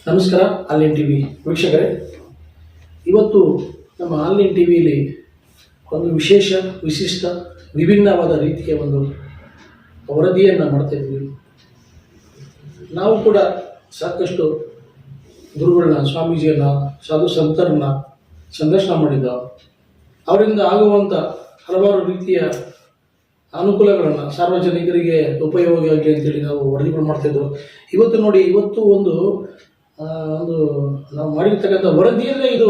ನಮಸ್ಕಾರ online TV ವೀಕ್ಷಕರೇ, ಇವತ್ತು ನಮ್ಮ ಆನ್ಲೈನ್ ಟಿವಿಯಲ್ಲಿ ಒಂದು ವಿಶಿಷ್ಟ ವಿಭಿನ್ನವಾದ ರೀತಿಯ ಒಂದು ವರದಿಯನ್ನು ಮಾಡ್ತಾ ಇದ್ದೀವಿ. ನಾವು ಕೂಡ ಸಾಕಷ್ಟು ಗುರುಗಳನ್ನ, ಸ್ವಾಮೀಜಿಯನ್ನ, ಸಾಧು ಸಂತರನ್ನ ಸಂದರ್ಶನ ಮಾಡಿದ್ದ. ಅವರಿಂದ ಆಗುವಂಥ ಹಲವಾರು ರೀತಿಯ ಅನುಕೂಲಗಳನ್ನು ಸಾರ್ವಜನಿಕರಿಗೆ ಉಪಯೋಗ ಆಗಲಿ ಅಂತೇಳಿ ನಾವು ವರದಿಗಳು ಮಾಡ್ತಾಯಿದ್ದೆವು. ಇವತ್ತು ಒಂದು ನಾವು ಮಾಡಿರ್ತಕ್ಕಂಥ ವರದಿಯಲ್ಲೇ ಇದು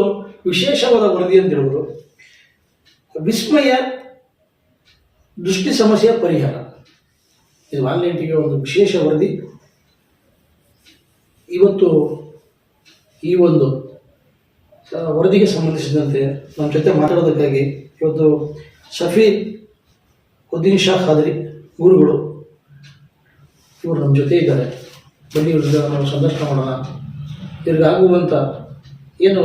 ವಿಶೇಷವಾದ ವರದಿ ಅಂತ ಹೇಳ್ಬೋದು. ವಿಸ್ಮಯ ದೃಷ್ಟಿ ಸಮಸ್ಯೆಯ ಪರಿಹಾರ, ಇದು ಆನ್ಲೈನ್ ಟಿವಿಯ ಒಂದು ವಿಶೇಷ ವರದಿ. ಇವತ್ತು ಈ ಒಂದು ವರದಿಗೆ ಸಂಬಂಧಿಸಿದಂತೆ ನಮ್ಮ ಜೊತೆ ಮಾತಾಡೋದಕ್ಕಾಗಿ ಇವತ್ತು ಶಫೀವುದ್ದೀನ್ ಶಾ ಖಾದ್ರಿ ಗುರುಗಳು ಇವರು ನಮ್ಮ ಜೊತೆ ಇದ್ದಾರೆ. ಬನ್ನಿ ಇವ್ರಿಗೆ ನಾವು ಸಂದರ್ಶನ ಮಾಡೋಣ. ಇವ್ರಿಗಾಗುವಂಥ ಏನು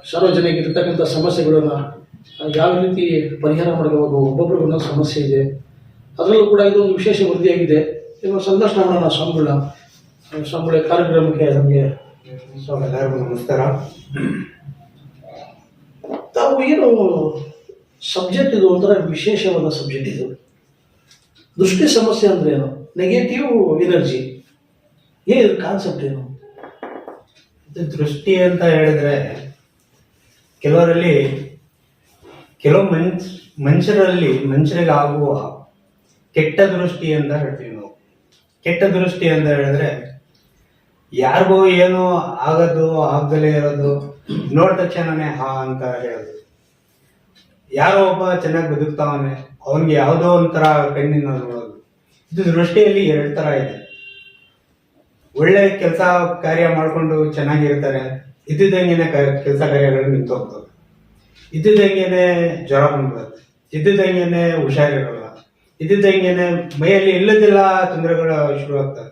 ಸಾರ್ವಜನಿಕ ಇರ್ತಕ್ಕಂಥ ಸಮಸ್ಯೆಗಳನ್ನು ಯಾವ ರೀತಿ ಪರಿಹಾರ ಮಾಡಬೇಕು, ಒಬ್ಬೊಬ್ರಿಗೆ ಒಂದೊಂದು ಸಮಸ್ಯೆ ಇದೆ, ಅದರಲ್ಲೂ ಕೂಡ ಇದೊಂದು ವಿಶೇಷ ವರದಿಯಾಗಿದೆ. ಇವಾಗ ಸಂದರ್ಶನ ಮಾಡೋಣ ಸ್ವಾಮಿಗಳ ಕಾರ್ಯಕ್ರಮಕ್ಕೆ. ನಮಗೆ ಎಲ್ಲರಿಗೂ ನಮಸ್ಕಾರ. ತಾವು ಏನು ಸಬ್ಜೆಕ್ಟ್, ಇದು ಒಂಥರ ವಿಶೇಷವಾದ ಸಬ್ಜೆಕ್ಟ್. ಇದು ದೃಷ್ಟಿ ಸಮಸ್ಯೆ ಅಂದರೆ ಏನು, ನೆಗೆಟಿವ್ ಎನರ್ಜಿ, ಏನು ಕಾನ್ಸೆಪ್ಟ್ ಏನು? ಇದು ದೃಷ್ಟಿ ಅಂತ ಹೇಳಿದ್ರೆ ಕೆಲವು ಮನುಷ್ಯರಿಗೆ ಆಗುವ ಕೆಟ್ಟ ದೃಷ್ಟಿ ಅಂತ ಹೇಳ್ತೀವಿ ನಾವು. ಕೆಟ್ಟ ದೃಷ್ಟಿ ಅಂತ ಹೇಳಿದ್ರೆ ಯಾರಿಗೋ ಏನೋ ಆಗೋದು, ಆಗದಲೇ ಇರೋದು, ನೋಡಿದ ತಕ್ಷಣನೇ ಹಾ ಅಂತ ಹೇಳೋದು. ಯಾರೋ ಒಬ್ಬ ಚೆನ್ನಾಗಿ ಬದುಕ್ತಾವನೆ, ಅವನಿಗೆ ಯಾವುದೋ ಒಂಥರ ಕಣ್ಣಿನ ನೋಡೋದು. ಇದು ದೃಷ್ಟಿಯಲ್ಲಿ 2 ಥರ ಇದೆ. ಒಳ್ಳೆ ಕೆಲಸ ಕಾರ್ಯ ಮಾಡಿಕೊಂಡು ಚೆನ್ನಾಗಿರ್ತಾರೆ, ಇದ್ದಿದ್ದಂಗೆನೆ ಕೆಲಸ ಕಾರ್ಯಗಳು ನಿಂತು ಹೋಗ್ತವೆ. ಇದ್ದಿದ್ದಂಗೆನೆ ಜ್ವರ ಬಂದ್ಬಿಡುತ್ತೆ, ಇದ್ದಿದ್ದಂಗೆನೆ ಹುಷಾರಿರಲ್ಲ, ಇದ್ದಿದ್ದಂಗೆನೆ ಮೈಯಲ್ಲಿ ಇಲ್ಲದೆಲ್ಲ ತೊಂದರೆಗಳು ಶುರು ಆಗ್ತವೆ,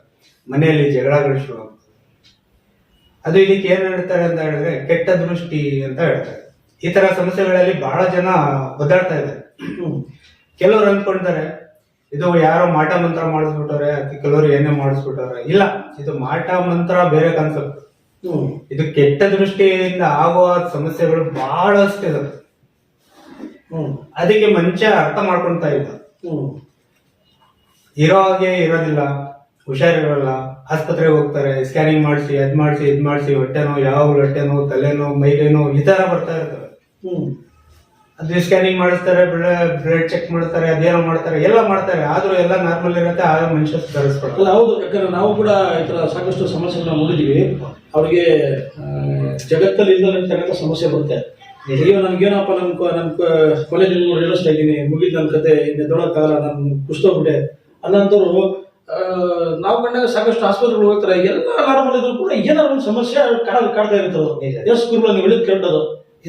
ಮನೆಯಲ್ಲಿ ಜಗಳಗಳು ಶುರು ಆಗ್ತವೆ. ಅದು ಇದಕ್ಕೆ ಏನ್ ಹೇಳ್ತಾರೆ ಅಂತ ಹೇಳಿದ್ರೆ ಕೆಟ್ಟ ದೃಷ್ಟಿ ಅಂತ ಹೇಳ್ತಾರೆ. ಈ ತರ ಸಮಸ್ಯೆಗಳಲ್ಲಿ ಬಹಳ ಜನ ಒದ್ದಾಡ್ತಾ ಇದ್ದಾರೆ. ಕೆಲವರು ಅಂದ್ಕೊಳ್ತಾರೆ ಇದು ಯಾರೋ ಮಾಟ ಮಂತ್ರ ಮಾಡಿಸ್ಬಿಟ್ಟವ್ರೆ, ಕೆಲವರು ಏನೇ ಮಾಡಿಸ್ಬಿಟ್ಟವ್ರೆ. ಇಲ್ಲ, ಇದು ಮಾಟ ಮಂತ್ರ ಬೇರೆ ಕಾನ್ಸೆಪ್ಟ್. ಇದು ಕೆಟ್ಟ ದೃಷ್ಟಿಯಿಂದ ಆಗುವ ಸಮಸ್ಯೆಗಳು ಬಹಳಷ್ಟು ಇದಾವೆ. ಅದಕ್ಕೆ ಮನುಷ್ಯ ಅರ್ಥ ಮಾಡ್ಕೊಳ್ತಾ ಇದ್ದ, ಇರೋ ಹಾಗೆ ಇರೋದಿಲ್ಲ, ಹುಷಾರಿರಲ್ಲ, ಆಸ್ಪತ್ರೆಗೆ ಹೋಗ್ತಾರೆ, ಸ್ಕ್ಯಾನಿಂಗ್ ಮಾಡಿಸಿ, ಇದ್ ಮಾಡಿಸಿ ಹೊಟ್ಟೆ ನೋವು, ಯಾವಾಗ ಹೊಟ್ಟೆ ನೋವು, ತಲೆನೋವು, ಮೈಲೇನೋವು ಈ ತರ ಬರ್ತಾ ಇರ್ತವೆ. ಅದು ಸ್ಕ್ಯಾನಿಂಗ್ ಮಾಡಿಸ್ತಾರೆ, ಬ್ಲಡ್ ಚೆಕ್ ಮಾಡ್ತಾರೆ, ಅದೇನೋ ಮಾಡ್ತಾರೆ, ಎಲ್ಲ ಮಾಡ್ತಾರೆ, ಆದ್ರೂ ಎಲ್ಲ ನಾರ್ಮಲ್ ಇರುತ್ತೆ. ಆಗ ಮನುಷ್ಯ ಸುಧಾರಿಸ್ಕೊಡಲ್ಲ. ಹೌದು, ಯಾಕಂದ್ರೆ ನಾವು ಕೂಡ ಈ ತರ ಸಾಕಷ್ಟು ಸಮಸ್ಯೆಗಳನ್ನ ನೋಡಿದೀವಿ. ಅವ್ರಿಗೆ ಜಗತ್ತಲ್ಲಿ ಇರ್ತಕ್ಕಂಥ ಸಮಸ್ಯೆ ಬರುತ್ತೆ. ಅಯ್ಯೋ ನನ್ಗೇನಪ್ಪ, ನನ್ ಕಾಲೇಜಲ್ಲಿ ನೋಡಿ ಹೇಳಿಸ್ತಾ ಇದ್ದೀನಿ, ಮುಗಿದ್ ನನ್ನ ಕತೆ, ಇನ್ನು ದೊಡ್ಡಕ್ಕಾಗಲ್ಲ, ನಾನು ಕುಸ್ತೋಗ್ಬಿಟ್ಟೆ ಅನ್ನೋಂಥವ್ರು ನಾವು ಕಂಡಾಗ ಸಾಕಷ್ಟು ಆಸ್ಪತ್ರೆಗಳು ಹೋಗ್ತಾರೆ. ಎಲ್ಲ ನಾರ್ಮಲ್ ಇದ್ರು ಕೂಡ ಏನಾದ್ರು ಒಂದು ಸಮಸ್ಯೆ ಕಾಡ್ತಾ ಇರ್ತದೆ. ಎಷ್ಟು ಗುರುಗಳು ನೀವು ಹೇಳಿದ್ ಕೇಳ್ತದ.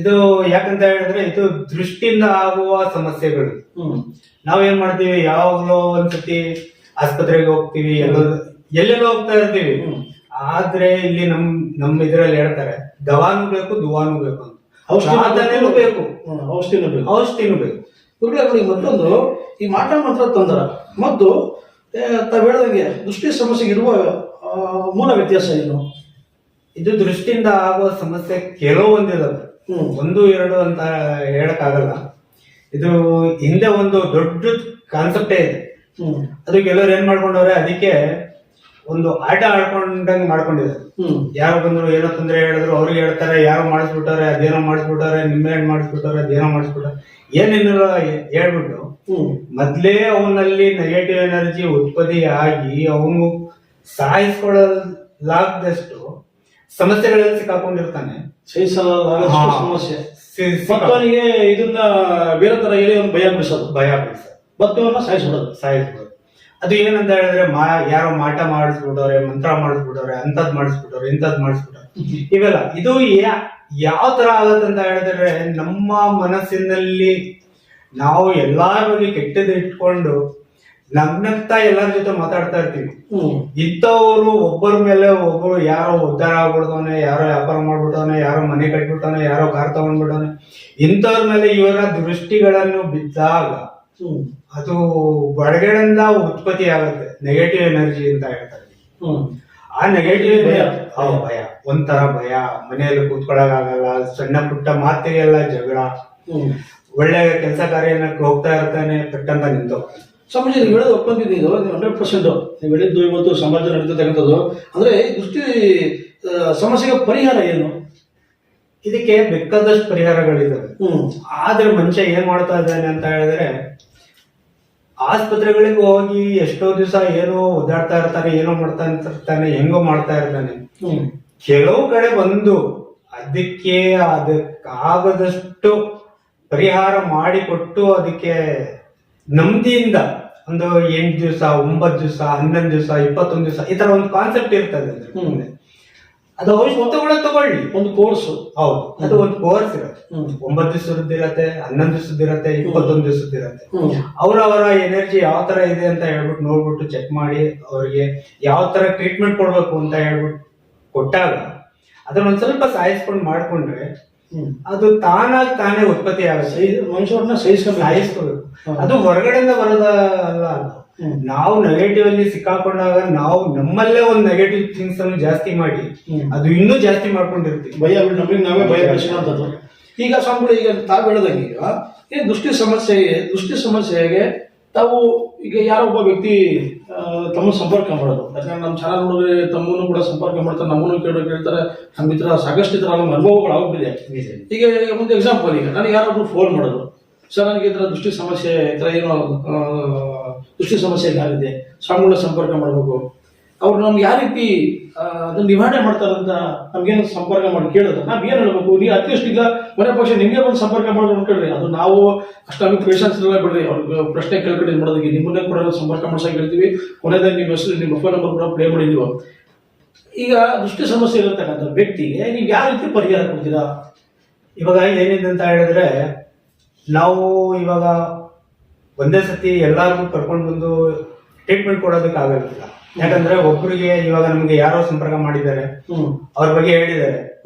ಇದು ಯಾಕಂತ ಹೇಳಿದ್ರೆ ಇದು ದೃಷ್ಟಿಯಿಂದ ಆಗುವ ಸಮಸ್ಯೆಗಳು. ನಾವೇನ್ ಮಾಡ್ತೀವಿ, ಯಾವಾಗ್ಲೋ ಒಂದ್ಸತಿ ಆಸ್ಪತ್ರೆಗೆ ಹೋಗ್ತೀವಿ, ಎಲ್ಲೆಲ್ಲೋ ಹೋಗ್ತಾ ಇರ್ತೀವಿ. ಆದ್ರೆ ಇಲ್ಲಿ ನಮ್ ಇದ್ರಲ್ಲಿ ಹೇಳ್ತಾರೆ ದವಾನು ಬೇಕು, ದುವಾನು ಬೇಕು ಅಂತ. ಔಷಧಿನೂ ಬೇಕು, ಔಷಧಿನೂ ಬೇಕು. ಗುರುಗಳೇ, ಮತ್ತೊಂದು ಈ ಮಾಟ ಮಂತ್ರ ತಂದ್ರ ಮತ್ತು ತಾವ್ ಹೇಳ್ದಂಗೆ ದೃಷ್ಟಿ ಸಮಸ್ಯೆಗೆ ಇರುವ ಮೂಲ ವ್ಯತ್ಯಾಸ ಏನು? ಇದು ದೃಷ್ಟಿಯಿಂದ ಆಗುವ ಸಮಸ್ಯೆ ಕೆಲವೊಂದಿದಾವೆ, 1-2 ಅಂತ ಹೇಳಕ್ಕಾಗಲ್ಲ. ಇದು ಹಿಂದೆ ಒಂದು ದೊಡ್ಡ ಕಾನ್ಸೆಪ್ಟೇ ಇದೆ. ಅದು ಕೆಲವರು ಏನ್ ಮಾಡ್ಕೊಂಡವ್ರೆ, ಅದಕ್ಕೆ ಒಂದು ಆಟ ಆಡ್ಕೊಂಡಂಗೆ ಮಾಡ್ಕೊಂಡಿದ್ದಾರೆ. ಯಾರು ಬಂದ್ರು ಏನೋ ತೊಂದರೆ ಹೇಳಿದ್ರು ಅವ್ರಿಗೆ ಹೇಳ್ತಾರೆ, ಯಾರೋ ಮಾಡಿಸ್ಬಿಟ್ಟಾರೆ, ಅದೇನೋ ಮಾಡಿಸ್ಬಿಟ್ಟಾರೆ, ನಿಮ್ಮೆ ಹಣ್ಣು ಮಾಡಿಸ್ಬಿಟ್ಟಾರೆ, ಅದೇನೋ ಮಾಡಿಸ್ಬಿಟ್ಟಾರೆ, ಏನೇನೆಲ್ಲ ಹೇಳ್ಬಿಟ್ಟು ಮೊದ್ಲೇ ಅವನಲ್ಲಿ ನೆಗೆಟಿವ್ ಎನರ್ಜಿ ಉತ್ಪತ್ತಿ ಆಗಿ ಅವನು ಸಾಯಿಸ್ಕೊಳ್ಳಲಾಗದಷ್ಟು ಸಮಸ್ಯೆಗಳಲ್ಲಿ ಸಿಕ್ಕಾಕೊಂಡಿರ್ತಾನೆ. ಸಮಸ್ಯೆ ಅವನಿಗೆ ಇದನ್ನ ಬೇರೆ ತರ ಹೇಳಿ ಅವ್ನು ಭಯ ಬಿಡಿಸೋದು, ಭಕ್ತವನ್ನ ಸಾಯಿಸ್ಬಿಡೋದು. ಅದು ಏನಂತ ಹೇಳಿದ್ರೆ ಯಾರೋ ಮಾಟ ಮಾಡಿಸ್ಬಿಟ್ಟವ್ರೆ, ಮಂತ್ರ ಮಾಡಿಸ್ಬಿಟ್ಟವ್ರೆ, ಅಂತದ್ ಮಾಡಿಸ್ಬಿಟ್ಟವ್ರೆ, ಇಂಥದ್ ಮಾಡಿಸ್ಬಿಟ್ಟವ್ರೆ, ಇವೆಲ್ಲ. ಇದು ಯಾವ ತರ ಆಗತ್ತಂತ ಹೇಳಿದ್ರೆ, ನಮ್ಮ ಮನಸ್ಸಿನಲ್ಲಿ ನಾವು ಎಲ್ಲಾರ ಬಗ್ಗೆ ಕೆಟ್ಟದ್ದು ಇಟ್ಕೊಂಡು ನಗ್ನಗ್ತಾ ಎಲ್ಲರ ಜೊತೆ ಮಾತಾಡ್ತಾ ಇರ್ತೀವಿ. ಇಂಥವ್ರು ಒಬ್ಬರ ಮೇಲೆ ಒಬ್ಬರು, ಯಾರೋ ಉದ್ಧಾರ ಆಗ್ಬಿಡ್ತಾನೆ, ಯಾರೋ ವ್ಯಾಪಾರ ಮಾಡ್ಬಿಟ್ಟವನೆ, ಯಾರೋ ಮನೆ ಕಟ್ಬಿಟ್ಟವನೆ, ಯಾರೋ ಕಾರ್ ತಗೊಂಡ್ಬಿಟ್ಟವನೆ, ಇಂಥವ್ರ ಮೇಲೆ ಇವರ ದೃಷ್ಟಿಗಳನ್ನು ಬಿದ್ದಾಗ ಅದು ಒಳಗಡೆಯಿಂದ ಉತ್ಪತ್ತಿ ಆಗುತ್ತೆ, ನೆಗೆಟಿವ್ ಎನರ್ಜಿ ಅಂತ ಹೇಳ್ತಾರೆ. ಆ ನೆಗೆಟಿವ್ ಭಯ. ಭಯ, ಒಂಥರ ಭಯ, ಮನೆಯಲ್ಲಿ ಕೂತ್ಕೊಳ್ಳೋಕಾಗಲ್ಲ, ಸಣ್ಣ ಪುಟ್ಟ ಮಾತಿಗೆಲ್ಲ ಜಗಳ, ಒಳ್ಳೆ ಕೆಲಸ ಕಾರ್ಯಕ್ಕೆ ಹೋಗ್ತಾ ಇರ್ತಾನೆ, ಪಟ್ಟಂತ ನಿಂತು. ಸ್ವಾಮೀಜಿ ನೀವು ಹೇಳೋದು ಒಪ್ಕೊಂತೀನಿ, ಇದು 100%. ನೀವು ಹೇಳಿದ್ದು ಇವತ್ತು ಸಮಾಜ ನಡೀತಕ್ಕಂಥದ್ದು. ಅಂದ್ರೆ ಈ ದೃಷ್ಟಿ ಸಮಸ್ಯೆಗೆ ಪರಿಹಾರ ಏನು? ಇದಕ್ಕೆ ಬೇಕಾದಷ್ಟು ಪರಿಹಾರಗಳಿದ್ದಾವೆ. ಆದ್ರೆ ಮನುಷ್ಯ ಏನ್ ಮಾಡ್ತಾ ಇದ್ದಾನೆ ಅಂತ ಹೇಳಿದ್ರೆ, ಆಸ್ಪತ್ರೆಗಳಿಗೆ ಹೋಗಿ ಎಷ್ಟೋ ದಿವಸ ಏನೋ ಒದ್ದಾಡ್ತಾ ಇರ್ತಾನೆ, ಏನೋ ಮಾಡ್ತಾ ಇರ್ತಾನೆ, ಹೆಂಗೋ ಮಾಡ್ತಾ ಇರ್ತಾನೆ. ಕೆಲವು ಕಡೆ ಬಂದು ಅದಕ್ಕೆ ಆಗದಷ್ಟು ಪರಿಹಾರ ಮಾಡಿಕೊಟ್ಟು ಅದಕ್ಕೆ ನೆಮ್ಮದಿಯಿಂದ ಒಂದು 8 ದಿವಸ, 9 ದಿವಸ, 11 ದಿವಸ, 21 ದಿವಸ ಈ ತರ ಒಂದು ಕಾನ್ಸೆಪ್ಟ್ ಇರ್ತದೆ. ಅದು ಔಷಧಗಳು ತಗೊಳ್ಳಿ, ಒಂದು ಕೋರ್ಸ್. ಹೌದು, ಅದು ಒಂದು ಕೋರ್ಸ್ ಇರುತ್ತೆ. 9 ದಿವಸದಿರತ್ತೆ, 11 ದಿವಸದಿರತ್ತೆ, 21 ದಿವಸದಿರತ್ತೆ. ಅವರವರ ಎನರ್ಜಿ ಯಾವ ತರ ಇದೆ ಅಂತ ಹೇಳ್ಬಿಟ್ಟು ನೋಡ್ಬಿಟ್ಟು ಚೆಕ್ ಮಾಡಿ ಅವ್ರಿಗೆ ಯಾವ ತರ ಟ್ರೀಟ್ಮೆಂಟ್ ಕೊಡ್ಬೇಕು ಅಂತ ಹೇಳ್ಬಿಟ್ಟು ಕೊಟ್ಟಾಗ ಅದನ್ನ ಒಂದ್ ಸ್ವಲ್ಪ ಸಾಯಿಸ್ಕೊಂಡು ಮಾಡ್ಕೊಂಡ್ರೆ ಅದು ತಾನಾಗಿ ತಾನೇ ಉತ್ಪತ್ತಿ ಆಗುತ್ತೆ. ಮನುಷ್ಯರನ್ನ ಸಾಯಿಸ್ಕೋಬೇಕು. ಅದು ಹೊರಗಡೆಯಿಂದ ಬರೋದ ಅಲ್ಲ. ನಾವು ನೆಗೆಟಿವ್ ಅಲ್ಲಿ ಸಿಕ್ಕಾಕೊಂಡಾಗ ನಾವು ನಮ್ಮಲ್ಲೇ ಒಂದು ನೆಗೆಟಿವ್ ಥಿಂಗ್ಸ್ ಅನ್ನು ಜಾಸ್ತಿ ಮಾಡಿ ಅದು ಇನ್ನೂ ಜಾಸ್ತಿ ಮಾಡ್ಕೊಂಡಿರ್ತೀವಿ. ಭಯ, ನಮಗೆ ನಾವೇ ಭಯ ಬೆಳೆಸುವಂಥದ್ದು. ಈಗ ಸ್ವಾಮಿಗಳು, ಈಗ ತಾವು ಹೇಳಿದಂಗೆ ಈಗ ಈ ದೃಷ್ಟಿ ಸಮಸ್ಯೆಗೆ ತಾವು ಈಗ ಯಾರೋ ಒಬ್ಬ ವ್ಯಕ್ತಿ ತಮ್ಮ ಸಂಪರ್ಕ ಮಾಡೋದು, ಯಾಕಂದ್ರೆ ನಮ್ಮ ಚಾನಲ್ ನೋಡಿದ್ರೆ ತಮ್ಮನ್ನು ಕೂಡ ಸಂಪರ್ಕ ಮಾಡ್ತಾರೆ, ನಮ್ಮನ್ನು ಕೇಳ್ತಾರೆ. ನಮ್ಮ ಈ ಥರ ಸಾಕಷ್ಟು ಈ ಥರ ನಮ್ಮ ಅನುಭವಗಳು ಆಗ್ಬಿಟ್ಟಿದೆ. ಈಗ ಒಂದು ಎಕ್ಸಾಂಪಲ್, ಈಗ ನನಗೆ ಯಾರೊಬ್ರು ಫೋನ್ ಮಾಡೋದು, ಸರ್ ನನಗೆ ಈ ಥರ ದೃಷ್ಟಿ ಸಮಸ್ಯೆ, ಈ ಥರ ಏನೋ ದೃಷ್ಟಿ ಸಮಸ್ಯೆ ಆಗಿದೆ, ಸ್ವಾಮಿಗಳ ಸಂಪರ್ಕ ಮಾಡಬೇಕು. ಅವ್ರು ನಮ್ಗೆ ಯಾವ ರೀತಿ ಅದನ್ನ ನಿವಾರಣೆ ಮಾಡ್ತಾರಂತ ನಮ್ಗೇನು ಸಂಪರ್ಕ ಮಾಡಿ ಕೇಳಿದ್ರೆ ನಾವ್ ಏನ್ ಹೇಳ್ಬೇಕು? ನೀವು ಅಟ್ಲೀಸ್ಟ್ ಈಗ ಮನೆ ಪಕ್ಷ ನಿಮ್ಗೆ ಬಂದು ಸಂಪರ್ಕ ಮಾಡೋದು ಅನ್ಕೊಳ್ರಿ, ಅದು ನಾವು ಅಷ್ಟಾಗಿ ಪೇಷನ್ಸ್ ಎಲ್ಲ ಬಿಡ್ರಿ. ಅವ್ರಿಗೆ ಪ್ರಶ್ನೆ ಕೇಳ್ಕೊಂಡು ಇದು ಮಾಡೋದಕ್ಕೆ ನಿಮ್ಮನ್ನೇ ಕೂಡ ಸಂಪರ್ಕ ಮಾಡ್ಸಕ್ ಹೇಳ್ತೀವಿ. ಕೊನೆದಾಗ ನಿಮ್ಮ ಹೆಸರು, ನಿಮ್ಮ ಫೋನ್ ನಂಬರ್ ಕೂಡ ಪ್ಲೇ ಮಾಡಿದೀವಿ. ಈಗ ದೃಷ್ಟಿ ಸಮಸ್ಯೆ ಇರತಕ್ಕಂಥ ವ್ಯಕ್ತಿಗೆ ನೀವು ಯಾವ ರೀತಿ ಪರಿಹಾರ ಕೊಡ್ತೀರಾ? ಇವಾಗ ಏನಿದೆ ಅಂತ ಹೇಳಿದ್ರೆ, ನಾವು ಇವಾಗ ಒಂದೇ ಸತಿ ಎಲ್ಲಾರ್ಗು ಕರ್ಕೊಂಡು ಬಂದು ಟ್ರೀಟ್ಮೆಂಟ್ ಕೊಡೋದಕ್ಕೆ ಆಗೋದಿಲ್ಲ. ಯಾಕಂದ್ರೆ ಒಬ್ರಿಗೆ ಇವಾಗ ನಮ್ಗೆ ಯಾರೋ ಸಂಪರ್ಕ ಮಾಡಿದ್ದಾರೆ, ಅವ್ರ ಬಗ್ಗೆ ಹೇಳಿದ್ದಾರೆ,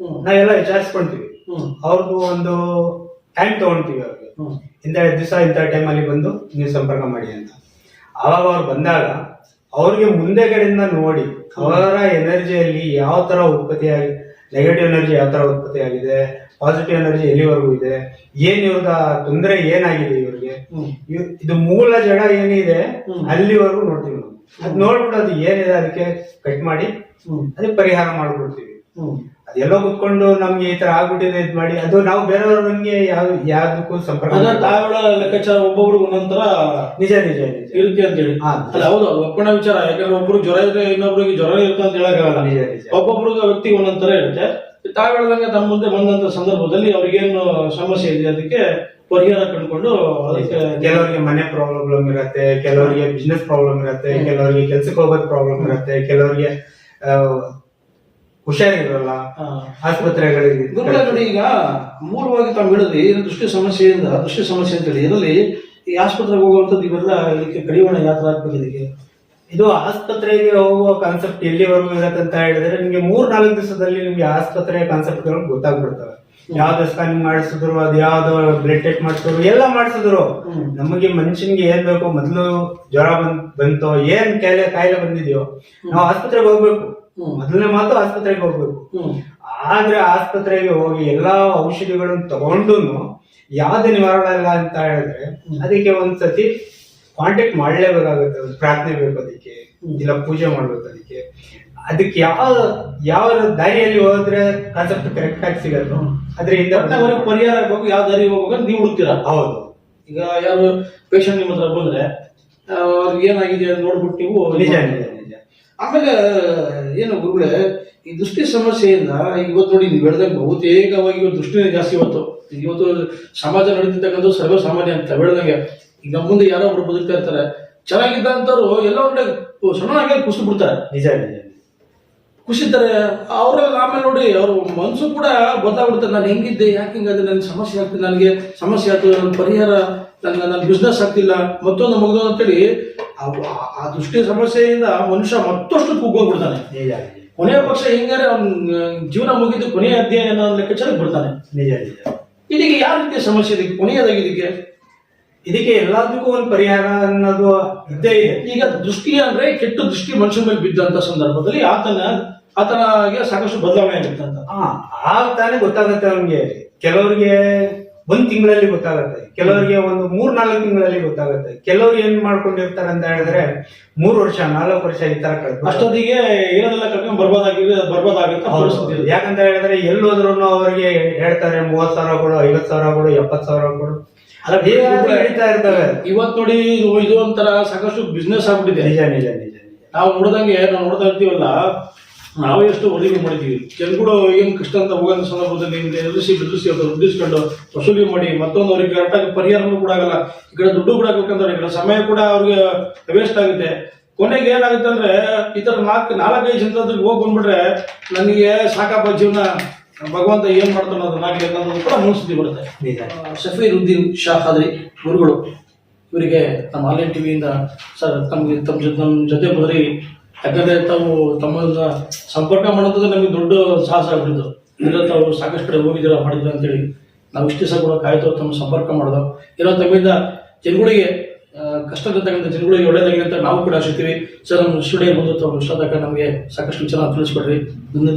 ನಾವೆಲ್ಲ ವಿಚಾರಿಸ್ಕೊಂತೀವಿ. ಅವ್ರದ್ದು ಒಂದು ಟೈಮ್ ತಗೊಂತೀವಿ ಅವ್ರಿಗೆ, ಇಂಥ ದಿವಸ ಇಂಥ ಟೈಮ್ ಅಲ್ಲಿ ಬಂದು ನೀವು ಸಂಪರ್ಕ ಮಾಡಿ ಅಂತ. ಅವಾಗ ಅವ್ರು ಬಂದಾಗ ಅವ್ರಿಗೆ ಮುಂದೆಗಡೆಯಿಂದ ನೋಡಿ ಅವರ ಎನರ್ಜಿಯಲ್ಲಿ ಯಾವ ತರ ಉತ್ಪತ್ತಿ ಆಗಿ, ನೆಗೆಟಿವ್ ಎನರ್ಜಿ ಯಾವ ತರ ಉತ್ಪತ್ತಿ ಆಗಿದೆ, ಪಾಸಿಟಿವ್ ಎನರ್ಜಿ ಎಲ್ಲಿವರೆಗೂ ಇದೆ, ಏನ್ ಇವ್ರದ ತೊಂದರೆ ಏನಾಗಿದೆ ಇವ್ರಿಗೆ, ಇದು ಮೂಲ ಜಡ ಏನಿದೆ ಅಲ್ಲಿವರೆಗೂ ನೋಡ್ತೀವಿ ನಾವು. ಅದ್ ನೋಡ್ಬಿಟ್ಟು ಅದು ಏನಿದೆ ಅದಕ್ಕೆ ಕಟ್ ಮಾಡಿ ಅದಕ್ಕೆ ಪರಿಹಾರ ಮಾಡ್ಬಿಡ್ತೀವಿ. ಅದೆಲ್ಲೋ ಕುತ್ಕೊಂಡು ನಮ್ಗೆ ಈ ತರ ಆಗ್ಬಿಟ್ಟಿದೆ ಇದ್ ಮಾಡಿ ಅದು ನಾವು ಬೇರೆಯವ್ರಿಗೆ ಯಾವ್ದಕ್ಕೂ ಸಂಪರ್ಕ ಲೆಕ್ಕಾಚಾರ ಒಬ್ಬೊಬ್ರು ಒಂದೊಂದರ ನಿಜ ನಿಜ ನಿಜ ಇರುತ್ತೆ ಅಂತ ಹೇಳಿ. ಅಲ್ಲ, ಹೌದು, ಒಪ್ಪಣ ವಿಚಾರ. ಯಾಕಂದ್ರೆ ಒಬ್ರು ಜ್ವರ ಇದ್ರೆ ಇನ್ನೊಬ್ರಿಗೆ ಜ್ವರ ಇರುತ್ತೆ ಅಂತ ಹೇಳಕ್ಕಾಗಲ್ಲ. ನಿಜ ನಿಜ. ಒಬ್ಬೊಬ್ರಿಗೆ ವ್ಯಕ್ತಿಗೆ ಒಂದೊಂದರ ಇರುತ್ತೆ. ತಾವು ಹೇಳ್ದಂಗೆ ತಮ್ಮ ಮುಂದೆ ಬಂದಂತ ಸಂದರ್ಭದಲ್ಲಿ ಅವ್ರಿಗೇನು ಸಮಸ್ಯೆ ಇದೆ ಅದಕ್ಕೆ ಪರಿಹಾರ ಕಂಡುಕೊಂಡು ಅದಕ್ಕೆ ಕೆಲವರಿಗೆ ಮನೆ ಪ್ರಾಬ್ಲಮ್ ಇರುತ್ತೆ, ಕೆಲವರಿಗೆ ಬಿಸ್ನೆಸ್ ಪ್ರಾಬ್ಲಮ್ ಇರುತ್ತೆ, ಕೆಲವರಿಗೆ ಕೆಲ್ಸಕ್ಕೆ ಹೋಗೋದ್ ಪ್ರಾಬ್ಲಮ್ ಇರುತ್ತೆ, ಕೆಲವರಿಗೆ ಹುಷಾರಿರಲ್ಲ, ಆಸ್ಪತ್ರೆಗಳಿಗೆ. ನೋಡಿ, ಈಗ ಮೂಲವಾಗಿ ತಾವು ಹೇಳಿದ್ರಿ ದೃಷ್ಟಿ ಸಮಸ್ಯೆ ಅಂತ ಹೇಳಿ, ಇದರಲ್ಲಿ ಈ ಆಸ್ಪತ್ರೆಗೆ ಹೋಗುವಂಥದ್ದು ಇವೆಲ್ಲ ಇದಕ್ಕೆ ಕಡಿವಾಣ ಯಾವ ತರ ಆಗ್ಬೇಕು? ಇದಕ್ಕೆ ಇದು ಆಸ್ಪತ್ರೆಗೆ ಹೋಗುವ ಕಾನ್ಸೆಪ್ಟ್ ಎಲ್ಲಿವರೆಗೂ ಇರತ್ತೆ ಅಂತ ಹೇಳಿದ್ರೆ, ನಿಮ್ಗೆ 3-4 ದಿವಸದಲ್ಲಿ ನಿಮ್ಗೆ ಆಸ್ಪತ್ರೆ ಕಾನ್ಸೆಪ್ಟ್ಗಳು ಗೊತ್ತಾಗ್ಬಿಡ್ತವೆ. ಯಾವ್ದು ಸ್ಕ್ಯಾನಿಂಗ್ ಮಾಡಿಸಿದ್ರು, ಅದು ಯಾವ್ದು ಬ್ಲಡ್ ಟೆಸ್ಟ್ ಮಾಡಿಸಿದ್ರು, ಎಲ್ಲ ಮಾಡಿಸಿದ್ರು. ನಮಗೆ ಮನುಷ್ಯನ್ಗೆ ಏನ್ ಬೇಕು, ಮೊದಲು ಜ್ವರ ಬಂತೋ, ಏನ್ ಕಾಯಿಲೆ ಬಂದಿದೆಯೋ ನಾವು ಆಸ್ಪತ್ರೆಗೆ ಹೋಗ್ಬೇಕು. ಮೊದಲನೇ ಮಾತು ಆಸ್ಪತ್ರೆಗೆ ಹೋಗ್ಬೇಕು. ಆದ್ರೆ ಆಸ್ಪತ್ರೆಗೆ ಹೋಗಿ ಎಲ್ಲಾ ಔಷಧಿಗಳನ್ನು ತಗೊಂಡು ಯಾವ್ದು ನಿವಾರಣೆ ಇಲ್ಲ ಅಂತ ಹೇಳಿದ್ರೆ ಅದಕ್ಕೆ ಒಂದ್ಸತಿ ಕಾಂಟ್ಯಾಕ್ಟ್ ಮಾಡ್ಲೇಬೇಕಾಗುತ್ತೆ. ಪ್ರಾರ್ಥನೆ ಬೇಕು ಅದಕ್ಕೆ, ಇಲ್ಲ ಪೂಜೆ ಮಾಡ್ಬೇಕು ಅದಕ್ಕೆ ಯಾವ ದಾರಿಯಲ್ಲಿ ಹೋದ್ರೆ ಕಾನ್ಸೆಪ್ಟ್ ಕರೆಕ್ಟ್ ಆಗಿ ಸಿಗತ್ತೋ ಅದರಿಂದ ಪರಿಹಾರ ಆಗ್ಬೇಕು. ಯಾವ ದಾರಿ ಹೋಗ್ಬೇಕು ನೀವು ಹುಡುಕ್ತೀರಾ? ಹೌದು. ಈಗ ಯಾರು ಪೇಷಂಟ್ ನಿಮ್ಮ ಹತ್ರ ಬಂದ್ರೆ ಅವ್ರಿಗೆ ಏನಾಗಿದೆ ನೋಡ್ಬಿಟ್ಟು ನೀವು ನಿಜ ನಿಜ ನಿಜ. ಆಮೇಲೆ ಏನು ಗುರುಗಳೇ, ಈ ದೃಷ್ಟಿ ಸಮಸ್ಯೆಯಿಂದ ಇವತ್ತು ನೋಡಿ ನೀವು ಬೆಳೆದಂಗೆ ಬಹುತೇಕವಾಗಿ ದೃಷ್ಟಿನೇ ಜಾಸ್ತಿ. ಇವತ್ತು ಸಮಾಜ ನಡೀತಿರ್ತಕ್ಕಂಥ ಸರ್ವ ಸಾಮಾನ್ಯ ಅಂತ ಬೆಳೆದಂಗೆ. ಈಗ ನಮ್ಮ ಮುಂದೆ ಯಾರೋ ಒಬ್ರು ಬದುಕ್ತಾ ಇರ್ತಾರೆ, ಚೆನ್ನಾಗಿದ್ದಂತವ್ರು ಎಲ್ಲ ಒಂದೇ ಸಣ್ಣನಾಗಿ ಕುಸಿದು ಬಿಡ್ತಾರೆ. ನಿಜ ನಿಜ ಕುಸಿತಾರೆ. ಅವ್ರಲ್ಲಿ ಆಮೇಲೆ ನೋಡಿ ಅವ್ರ ಮನ್ಸು ಕೂಡ ಗೊತ್ತಾಗ್ಬಿಡ್ತಾರೆ, ನಾನು ಹೆಂಗಿದ್ದೆ, ಯಾಕೆ ಹಿಂಗಾದ್ರೆ, ನನ್ಗೆ ಸಮಸ್ಯೆ ಆಗ್ತಿದೆ, ನನಗೆ ಸಮಸ್ಯೆ ಆಗ್ತದೆ, ನನ್ನ ಪರಿಹಾರ, ನನ್ನ ಬಿಸ್ನೆಸ್ ಆಗ್ತಿಲ್ಲ, ಮತ್ತೊಂದು ಮಗದೊಂದು ಅಂತೇಳಿ ಆ ದೃಷ್ಟಿ ಸಮಸ್ಯೆಯಿಂದ ಮನುಷ್ಯ ಮತ್ತಷ್ಟು ಕುಗ್ಗೋಗ್ಬಿಡ್ತಾನೆ. ಕೊನೆಯ ಪಕ್ಷ ಹಿಂಗಾರೆ ಅವ್ನ ಜೀವನ ಮುಗಿದು ಕೊನೆಯ ಅಧ್ಯಾಯ ಅನ್ನೋ ಲೆಕ್ಕಾಚಾರಕ್ಕೆ ಬಿಡ್ತಾನೆ. ನಿಜ ನಿಜ. ಇದಕ್ಕೆ ಯಾವ ರೀತಿಯ ಸಮಸ್ಯೆ ಇದಕ್ಕೆ ಕೊನೆಯದಾಗಿ? ಇದಕ್ಕೆ ಎಲ್ಲದಕ್ಕೂ ಒಂದು ಪರಿಹಾರ ಅನ್ನೋದು ಇದ್ದೇ ಇದೆ. ಈಗ ದೃಷ್ಟಿ ಅಂದ್ರೆ ಕೆಟ್ಟ ದೃಷ್ಟಿ ಮನುಷ್ಯನ ಮೇಲೆ ಬಿದ್ದಂತ ಸಂದರ್ಭದಲ್ಲಿ ಆತನಿಗೆ ಸಾಕಷ್ಟು ಬದಲಾವಣೆ ಆಗುತ್ತೆ ಅಂತ. ಆಗ ತಾನೇ ಗೊತ್ತಾಗುತ್ತೆ ಅವ್ನಿಗೆ. ಕೆಲವರಿಗೆ 1 ತಿಂಗಳಲ್ಲಿ ಗೊತ್ತಾಗುತ್ತೆ, ಕೆಲವರಿಗೆ ಒಂದು 3-4 ತಿಂಗಳಲ್ಲಿ ಗೊತ್ತಾಗುತ್ತೆ. ಕೆಲವ್ರು ಏನ್ ಮಾಡ್ಕೊಂಡಿರ್ತಾರೆ ಅಂತ ಹೇಳಿದ್ರೆ 3 ವರ್ಷ 4 ವರ್ಷ ಈ ತರ ಕಳೆದು ಅಷ್ಟೊತ್ತಿಗೆ ಏನದೆಲ್ಲ ಕರ್ಕೊಂಡು ಬರ್ಬೋದಾಗುತ್ತೆ ಪರಿಸ್ಥಿತಿ. ಯಾಕಂತ ಹೇಳಿದ್ರೆ ಎಲ್ಲಿ ಹೋದ್ರು ಅವ್ರಿಗೆ ಹೇಳ್ತಾರೆ 30,000 ಕೊಡು, 50,000 ಕೊಡು, 70,000 ಕೊಡು, ಅಲ್ಲ ಹೇಳ್ತಾ ಇರ್ತವೆ. ಇವತ್ತು ನೋಡಿ ಇದು ಒಂಥರ ಸಾಕಷ್ಟು ಬಿಸ್ನೆಸ್ ಆಗ್ಬಿಟ್ಟಿದೆ. ನಿಜ ನಿಜ ನಿಜ ನಿಜ. ನಾವು ನೋಡ್ತಾ ಇರ್ತೀವಲ್ಲ, ನಾವು ಎಷ್ಟು ವರದಿ ಮಾಡಿದೀವಿ. ಜನಗಳು ಏನ್ ಕಷ್ಟ ಅಂತ ಹೋಗೋ ಸಂದರ್ಭದಲ್ಲಿ ದುಡ್ಡಿಸ್ಕೊಂಡು ವಸೂಲಿ ಮಾಡಿ ಮತ್ತೊಂದು ಅವ್ರಿಗೆ ಕರೆಕ್ಟಾಗಿ ಪರಿಹಾರನೂ ಕೂಡ ಆಗಲ್ಲ. ಈ ಕಡೆ ದುಡ್ಡು ಕೂಡ ಆಗ್ಬೇಕಂದ್ರೆ ಈ ಕಡೆ ಸಮಯ ಕೂಡ ಅವ್ರಿಗೆ ವೇಸ್ಟ್ ಆಗುತ್ತೆ. ಕೊನೆಗೆ ಏನಾಗುತ್ತೆ ಅಂದ್ರೆ ಈ ತರ 4-5 ಜನರಿಗೆ ಹೋಗಿ ಬಂದ್ಬಿಟ್ರೆ ನನಗೆ ಸಾಕಪ್ಪ ಜೀವನ, ಭಗವಂತ ಏನ್ ಮಾಡ್ತಾನೋ ಅದನ್ನಾಗಲಿ ಅನ್ನೋದು ಕೂಡ ಮನಸ್ಥಿತಿ ಬರುತ್ತೆ. ಸಫೀರುದ್ದೀನ್ ಶಾ ಖಾದ್ರಿ ಗುರುಗಳು, ಇವರಿಗೆ ನಮ್ಮ ಆನ್ಲೈನ್ ಟಿವಿಯಿಂದ ಸರ್ ನಮಗೆ ನಮ್ಮ ಜೊತೆ ಬದರಿ, ಯಾಕಂದ್ರೆ ತಾವು ತಮ್ಮನ್ನ ಸಂಪರ್ಕ ಮಾಡೋದು ನಮಗೆ ದೊಡ್ಡ ಸಾಹಸ ಆಗ್ಬಿಟ್ಟಿದ್ದು. ಇಲ್ಲ ತಾವು ಸಾಕಷ್ಟು ಕಡೆ ಹೋಗಿದ್ದೀರ ಮಾಡಿದ್ರ ಅಂತೇಳಿ ನಾವು ಇಷ್ಟು ದಿವಸ ಕೂಡ ಕಾಯ್ತು ತಮ್ಮ ಸಂಪರ್ಕ ಮಾಡೋದು. ಏನೋ ತಮ್ಮಿಂದ ಜನಗಳಿಗೆ ಕಷ್ಟದಲ್ಲಿರ್ತಕ್ಕಂಥ ಜನಗಳಿಗೆ ಒಳ್ಳೇದಾಗಿದೆ ಅಂತ ನಾವು ಕೂಡ ಆಶಿಸ್ತೀವಿ. ಸರ್ ನಮ್ಮ ಸ್ಟುಡಿಯೋ ಬಂದು ತಾವು ಇಷ್ಟದಾಗ ನಮಗೆ ಸಾಕಷ್ಟು ವಿಚಾರ ತಿಳಿಸ್ಕೊಡ್ರಿ.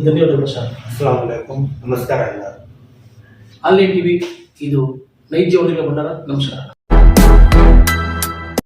ಧನ್ಯವಾದಗಳು ಸರ್. ಅಸ್ಸಲಾಮು ಅಲೈಕುಂ. ನಮಸ್ಕಾರ ಎಲ್ಲ. ಆನ್ಲೈನ್ ಟಿವಿ ಇದು ನೈಜ ಜೀವನಕ್ಕೆ ಬಂದಾರ. ನಮಸ್ಕಾರ.